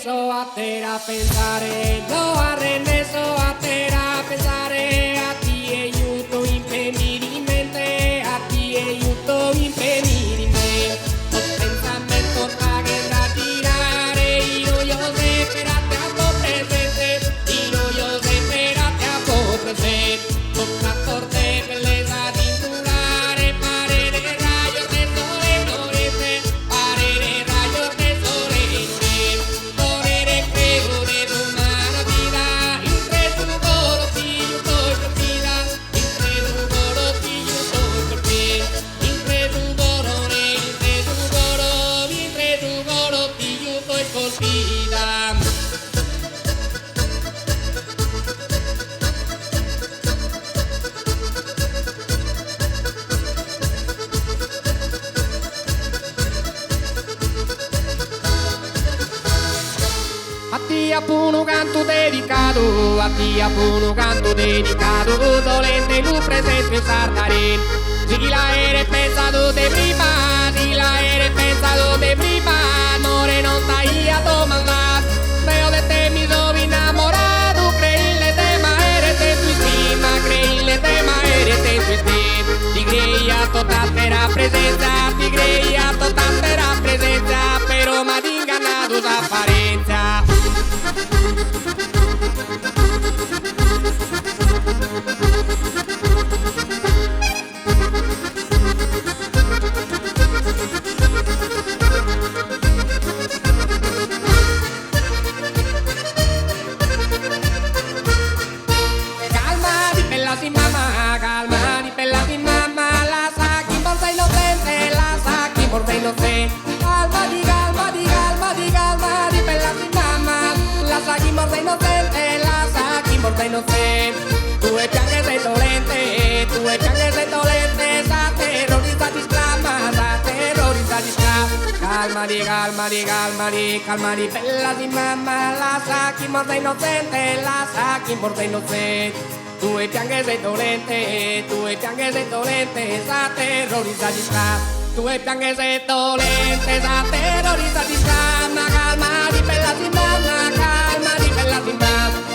arreneso a pensare, lo arreneso a pensare, a ti aiuto impedimente, a ti aiuto impedimente, los pensamientos hagan a tirare, y no yo sé, espérate a po' presente, y no yo sé, espérate a po' presente, los tractor de belleza titulare, pare de rayos de sole florece, pare de rayos de sole florece, creo de tu mano vida, entre tu corotillo estoy perdida, entre tu corotillo estoy perdida, entre tu corotillo estoy perdida. A ti appunto canto dedicato, a ti appunto canto dedicato, dolente lu presente sardaré. Si la eres pensado de prima, si la eres pensado de prima, more non stai a domandar. Veo de te mi sono enamorado, creíle tema eres en tu estima, creíle tema eres en tu estima. Ti creía total terá presenza, ti creía total terá presenza, pero m'ha ingannato d'apparenza. Calma di bella sin mamma, la sa chi porta innocente, la sa chi porta innocente. Calma di bella sin mamma, la sa chi porta innocente, la sa chi porta innocente. Tu e piange sei dolente, tu e piange sei dolente, sa terrorizza ti sclama, sa terrorizza ti sclama. Calma di bella sin mamma, la sa chi porta innocente, la sa chi porta innocente. Tu e piange sei dolente, tu e piange sei dolente, sa terrorizza ti sclama. Tu e piange sei dolente, sa terrorizza ti sclama. Calma di bella sin mamma, calma di bella sin mamma.